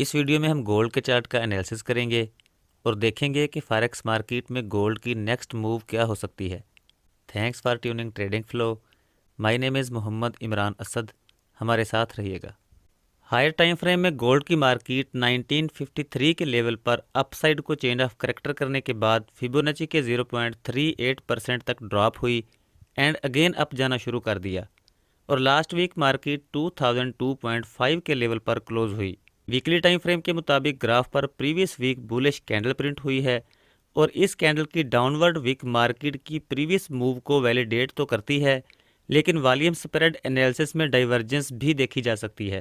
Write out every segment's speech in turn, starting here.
اس video میں ہم gold کے چارٹ کا انالیسس کریں گے اور دیکھیں گے کہ فاریکس مارکیٹ میں گولڈ کی نیکسٹ موو کیا ہو سکتی ہے۔ Thanks for tuning trading flow. My name is Muhammad Imran Asad, ہمارے ساتھ رہیے گا۔ ہائر ٹائم فریم میں گولڈ کی مارکیٹ 1953 کے لیول پر اپ سائڈ کو چینج آف کریکٹر کرنے کے بعد فیبونیچی کے 0.38% تک ڈراپ ہوئی اینڈ اگین اپ جانا شروع کر دیا، اور لاسٹ ویک مارکیٹ 2002.5 کے لیول پر کلوز ہوئی۔ ویکلی ٹائم فریم کے مطابق گراف پر previous week bullish candle print ہوئی ہے، اور اس کینڈل کی ڈاؤن ورڈ ویک مارکیٹ کی پریویس موو کو ویلیڈیٹ تو کرتی ہے، لیکن والیوم سپریڈ انالیسس میں ڈائیورجنس بھی دیکھی جا سکتی ہے۔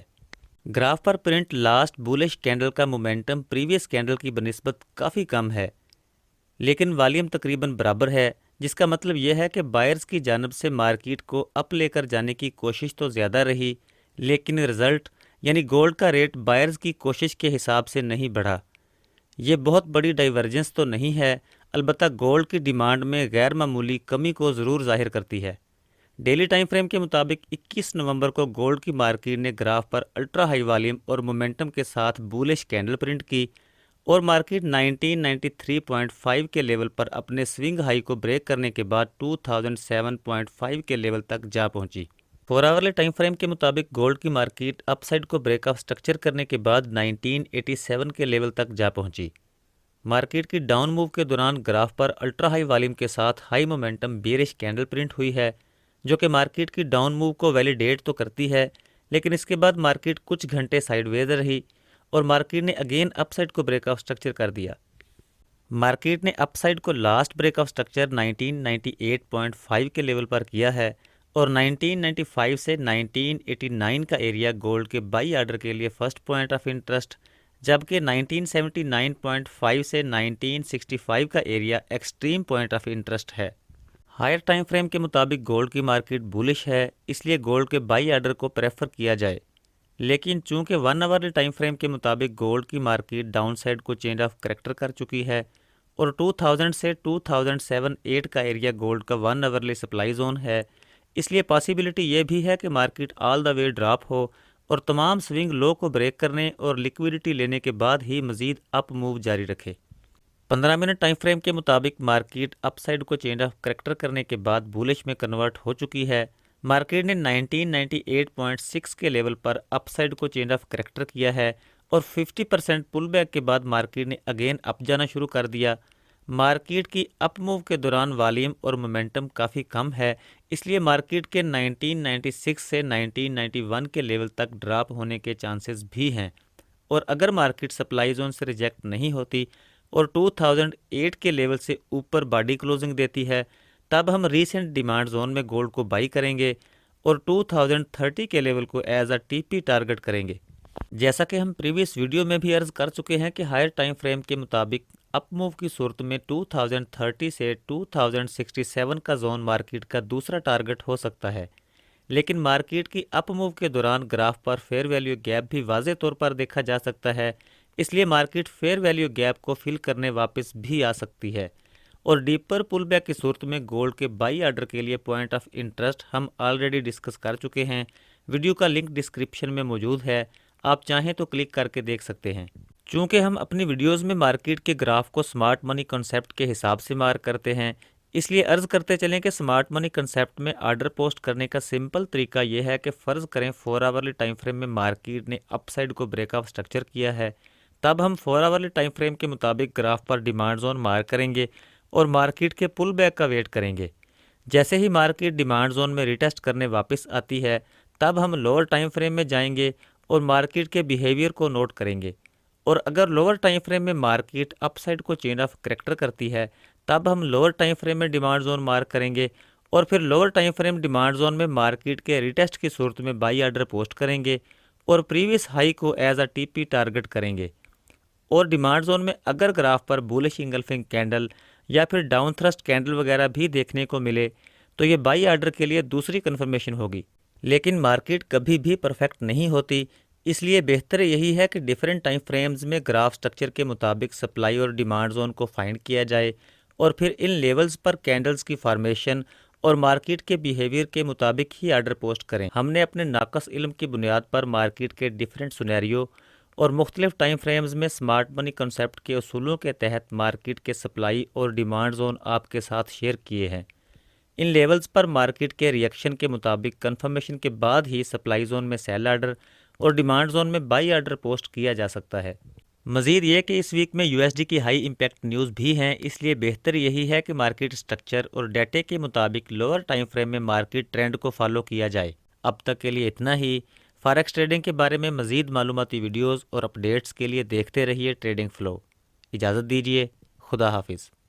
گراف پر پرنٹ لاسٹ بولش کینڈل کا مومنٹم پریویس کینڈل کی بنسبت کافی کم ہے، لیکن والیوم تقریباً برابر ہے، جس کا مطلب یہ ہے کہ بائرز کی جانب سے مارکیٹ کو اپ لے کر جانے کی کوشش تو زیادہ رہی، لیکن رزلٹ یعنی گولڈ کا ریٹ بائرز کی کوشش کے حساب سے نہیں بڑھا۔ یہ بہت بڑی ڈائیورجنس تو نہیں ہے، البتہ گولڈ کی ڈیمانڈ میں غیر معمولی کمی کو ضرور ظاہر کرتی ہے۔ ڈیلی ٹائم فریم کے مطابق 21 نومبر کو گولڈ کی مارکیٹ نے گراف پر الٹرا ہائی والیوم اور مومنٹم کے ساتھ بولش کینڈل پرنٹ کی، اور مارکیٹ 1993.5 کے لیول پر اپنے سوئنگ ہائی کو بریک کرنے کے بعد 2007.5 کے لیول تک جا پہنچی۔ 4 آورلی ٹائم فریم کے مطابق گولڈ کی مارکیٹ اپ سائڈ کو بریک آف سٹرکچر کرنے کے بعد 1987 کے لیول تک جا پہنچی۔ مارکیٹ کی ڈاؤن موو کے دوران گراف پر الٹرا ہائی والیوم کے ساتھ high momentum bearish candle print ہوئی ہے، جو کہ مارکیٹ کی ڈاؤن موو کو ویلیڈیٹ تو کرتی ہے، لیکن اس کے بعد مارکیٹ کچھ گھنٹے سائیڈ ویز رہی، اور مارکیٹ نے اگین اپ سائڈ کو بریک آف سٹرکچر کر دیا۔ مارکیٹ نے اپ سائڈ کو لاسٹ بریک آف سٹرکچر 1998.5 کے لیول پر کیا ہے، اور 1995 سے 1989 کا ایریا گولڈ کے بائی آرڈر کے لیے فرسٹ پوائنٹ آف انٹرسٹ، جبکہ 1979.5 سے 1965 کا area extreme point of interest ہے۔ ہائر ٹائم فریم کے مطابق گولڈ کی مارکیٹ بولش ہے، اس لیے گولڈ کے بائی آرڈر کو پریفر کیا جائے، لیکن چونکہ 1 آورلی ٹائم فریم کے مطابق گولڈ کی مارکیٹ ڈاؤن سائڈ کو چینج آف کریکٹر کر چکی ہے، اور 2000 سے 2007-8 کا ایریا گولڈ کا 1 آورلی سپلائی زون ہے، اس لیے پاسیبلٹی یہ بھی ہے کہ مارکیٹ آل دا وے ڈراپ ہو اور تمام سوئنگ لو کو بریک کرنے اور لیکویڈیٹی لینے کے بعد ہی مزید اپ موو جاری رکھے۔ 15 منٹ ٹائم فریم کے مطابق مارکیٹ اپ سائڈ کو چینج آف کریکٹر کرنے کے بعد بولش میں کنورٹ ہو چکی ہے۔ مارکیٹ نے 1998.6 کے لیول پر اپ سائڈ کو چینج آف کریکٹر کیا ہے، اور 50% پل بیک کے بعد مارکیٹ نے اگین اپ جانا شروع کر دیا۔ مارکیٹ کی اپ موو کے دوران والیوم اور مومنٹم کافی کم ہے، اس لیے مارکیٹ کے 1996 سے 1991 کے لیول تک ڈراپ ہونے کے چانسز بھی ہیں، اور اگر مارکیٹ سپلائی زون سے ریجیکٹ نہیں ہوتی اور 2008 کے لیول سے اوپر باڈی کلوزنگ دیتی ہے، تب ہم ریسنٹ ڈیمانڈ زون میں گولڈ کو بائی کریں گے اور 2030 کے لیول کو as A T P target کریں گے۔ جیسا کہ ہم پریویس ویڈیو میں بھی عرض کر چکے ہیں کہ ہائر ٹائم فریم کے مطابق اپ موو کی صورت میں 2030 سے 2067 کا زون مارکیٹ کا دوسرا ٹارگٹ ہو سکتا ہے، لیکن مارکیٹ کی اپ موو کے دوران گراف پر فیئر ویلیو گیپ بھی واضح طور پر دیکھا جا سکتا ہے، اس لیے مارکیٹ فیئر ویلیو گیپ کو فل کرنے واپس بھی آ سکتی ہے، اور ڈیپر پل بیک کی صورت میں گولڈ کے بائی آرڈر کے لیے پوائنٹ آف انٹرسٹ ہم آلریڈی ڈسکس کر چکے ہیں۔ ویڈیو کا لنک ڈسکرپشن میں موجود ہے، آپ چاہیں تو کلک کر کے دیکھ سکتے ہیں۔ چونکہ ہم اپنی ویڈیوز میں مارکیٹ کے گراف کو سمارٹ منی کنسیپٹ کے حساب سے مارک کرتے ہیں، اس لیے عرض کرتے چلیں کہ سمارٹ منی کنسیپٹ میں آرڈر پوسٹ کرنے کا سمپل طریقہ یہ ہے کہ فرض کریں 4 آورلی ٹائم فریم میں مارکیٹ نے اپ سائڈ کو بریک آف سٹرکچر کیا ہے، تب ہم 4 آورلی ٹائم فریم کے مطابق گراف پر ڈیمانڈ زون مارک کریں گے اور مارکیٹ کے پل بیک کا ویٹ کریں گے۔ جیسے ہی مارکیٹ ڈیمانڈ زون میں ریٹیسٹ کرنے واپس آتی ہے، تب ہم لوور ٹائم فریم میں جائیں گے اور مارکیٹ کے بیہیویئر کو نوٹ کریں گے، اور اگر لوور ٹائم فریم میں مارکیٹ اپ سائڈ کو چینج آف کریکٹر کرتی ہے، تب ہم لوور ٹائم فریم میں ڈیمانڈ زون مارک کریں گے، اور پھر lower time frame demand zone میں مارکیٹ کے ریٹیسٹ کی صورت میں بائی آرڈر پوسٹ کریں گے اور پریویس ہائی کو as A T P target کریں گے، اور ڈیمانڈ زون میں اگر گراف پر بولش انگلفنگ کینڈل یا پھر ڈاؤن تھرسٹ کینڈل وغیرہ بھی دیکھنے کو ملے تو یہ بائی آرڈر کے لیے دوسری کنفرمیشن ہوگی، لیکن مارکیٹ کبھی بھی پرفیکٹ نہیں ہوتی، اس لیے بہتر یہی ہے کہ ڈیفرنٹ ٹائم فریمز میں گراف سٹرکچر کے مطابق سپلائی اور ڈیمانڈ زون کو فائنڈ کیا جائے، اور پھر ان لیولز پر کینڈلز کی فارمیشن اور مارکیٹ کے بیہیویئر کے مطابق ہی آرڈر پوسٹ کریں۔ ہم نے اپنے ناقص علم کی بنیاد پر مارکیٹ کے ڈیفرنٹ سینیریو اور مختلف ٹائم فریمز میں سمارٹ منی کنسیپٹ کے اصولوں کے تحت مارکیٹ کے سپلائی اور ڈیمانڈ زون آپ کے ساتھ شیئر کیے ہیں۔ ان لیولز پر مارکیٹ کے ریئیکشن کے مطابق کنفرمیشن کے بعد ہی سپلائی زون میں سیل آرڈر اور ڈیمانڈ زون میں بائی آرڈر پوسٹ کیا جا سکتا ہے۔ مزید یہ کہ اس ویک میں یو ایس ڈی کی ہائی امپیکٹ نیوز بھی ہیں، اس لیے بہتر یہی ہے کہ مارکیٹ سٹرکچر اور ڈیٹے کے مطابق لوور ٹائم فریم میں مارکیٹ ٹرینڈ کو فالو کیا جائے۔ اب تک کے لیے اتنا ہی۔ فاریکس ٹریڈنگ کے بارے میں مزید معلوماتی ویڈیوز اور اپڈیٹس کے لیے دیکھتے رہیے ٹریڈنگ فلو۔ اجازت دیجیے، خدا حافظ۔